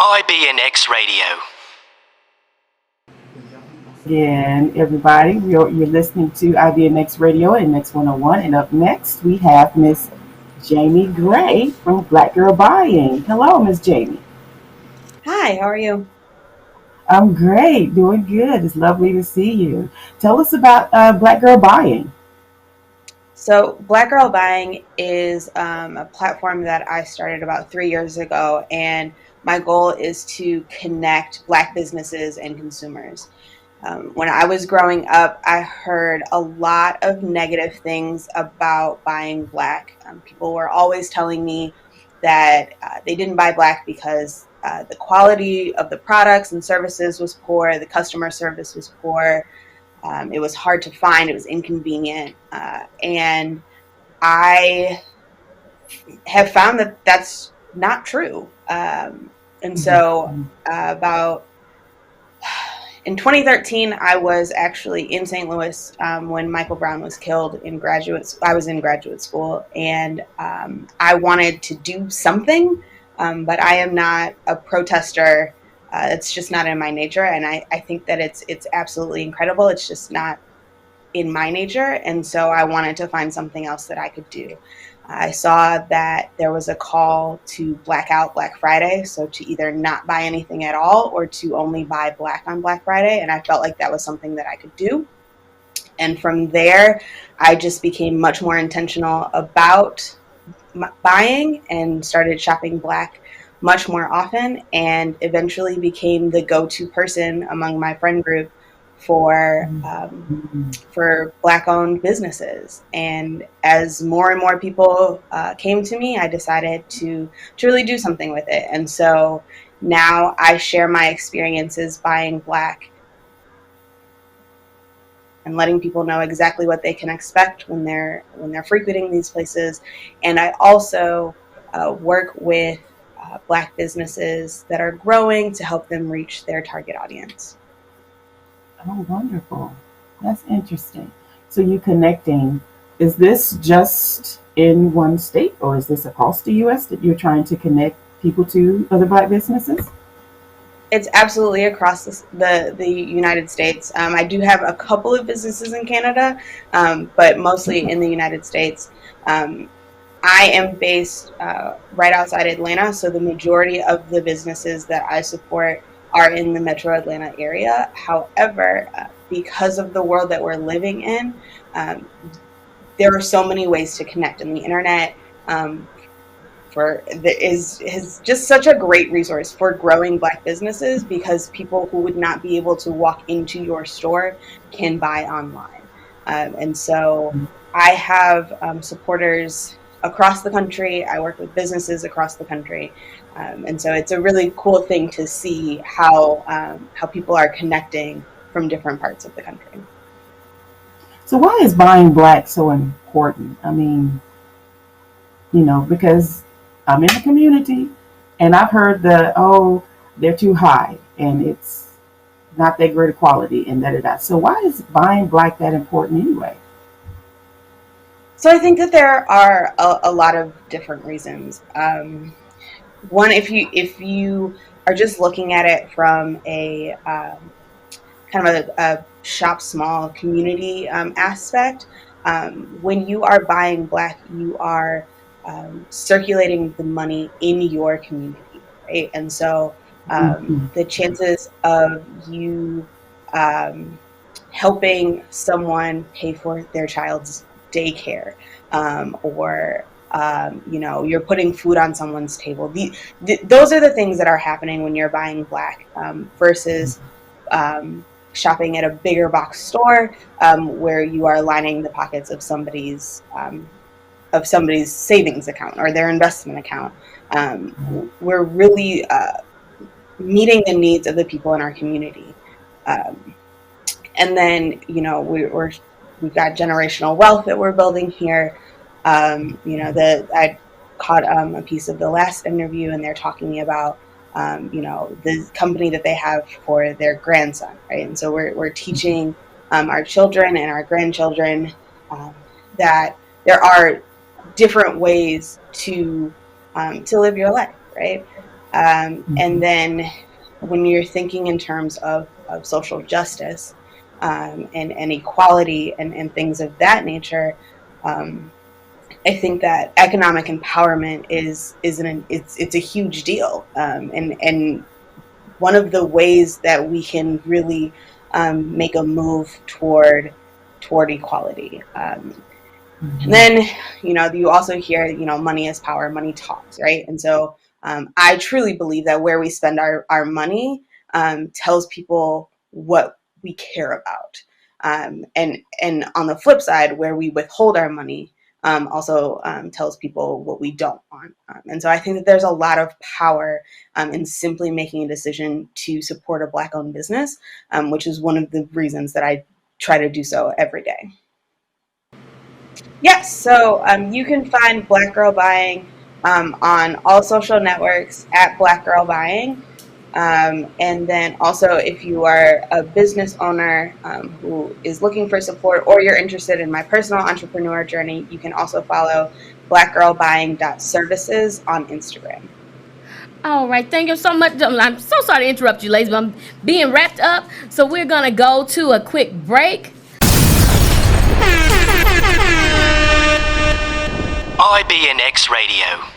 IBNX Radio. Again, everybody, you're listening to IBNX Radio and Next 101. And up next, we have Miss Jamie Gray from Black Girl Buying. Hello, Miss Jamie. Hi, how are you? I'm great, doing good. It's lovely to see you. Tell us about Black Girl Buying. So Black Girl Buying is a platform that I started about 3 years ago, and my goal is to connect Black businesses and consumers. When I was growing up, I heard a lot of negative things about buying Black. People were always telling me that they didn't buy Black because the quality of the products and services was poor, the customer service was poor. It was hard to find. It was inconvenient. And I have found that that's not true. And so in 2013, I was actually in St. Louis when Michael Brown was killed I was in graduate school, and I wanted to do something, but I am not a protester. It's just not in my nature, and I think that it's absolutely incredible. It's just not in my nature, and so I wanted to find something else that I could do. I saw that there was a call to black out Black Friday, so to either not buy anything at all or to only buy Black on Black Friday, and I felt like that was something that I could do. And from there, I just became much more intentional about buying and started shopping Black much more often, and eventually became the go-to person among my friend group for Black-owned businesses. And as more and more people came to me, I decided to really do something with it. And so now I share my experiences buying Black and letting people know exactly what they can expect when they're frequenting these places. And I also work with Black businesses that are growing to help them reach their target audience. Oh, wonderful. That's interesting. So you connecting, is this just in one state, or is this across the U.S. that you're trying to connect people to other Black businesses? It's absolutely across the United States. I do have a couple of businesses in Canada, but mostly in the United States. I am based right outside Atlanta, so the majority of the businesses that I support are in the metro Atlanta area. However, because of the world that we're living in, there are so many ways to connect, and the internet is just such a great resource for growing Black businesses, because people who would not be able to walk into your store can buy online. And so I have supporters across the country. I work with businesses across the country. And so it's a really cool thing to see how people are connecting from different parts of the country. So why is buying Black so important? I mean, because I'm in the community and I've heard they're too high and it's not that great a quality and da-da-da. So why is buying Black that important anyway? So I think that there are a lot of different reasons. One, if you are just looking at it from a kind of a shop small community aspect, when you are buying Black, you are circulating the money in your community, right? And so the chances of you helping someone pay for their child's daycare, or you're putting food on someone's table. Those are the things that are happening when you're buying Black, versus shopping at a bigger box store where you are lining the pockets of somebody's savings account or their investment account. We're really meeting the needs of the people in our community. And then, we've got generational wealth that we're building here. I caught a piece of the last interview, and they're talking about, the company that they have for their grandson, right? And so we're teaching our children and our grandchildren that there are different ways to live your life, right? And then when you're thinking in terms of social justice and equality and things of that nature, I think that economic empowerment it's a huge deal, and one of the ways that we can really make a move toward equality. And then, you also hear, money is power, money talks, right? And so I truly believe that where we spend our money tells people what we care about. And on the flip side, where we withhold our money also tells people what we don't want. And so I think that there's a lot of power in simply making a decision to support a Black-owned business, which is one of the reasons that I try to do so every day. Yes, so you can find Black Girl Buying on all social networks at Black Girl Buying. And then also, if you are a business owner who is looking for support, or you're interested in my personal entrepreneur journey, you can also follow blackgirlbuying.services on Instagram. All right, thank you so much. I'm so sorry to interrupt you, ladies, but I'm being wrapped up. So we're going to go to a quick break. IBNX Radio.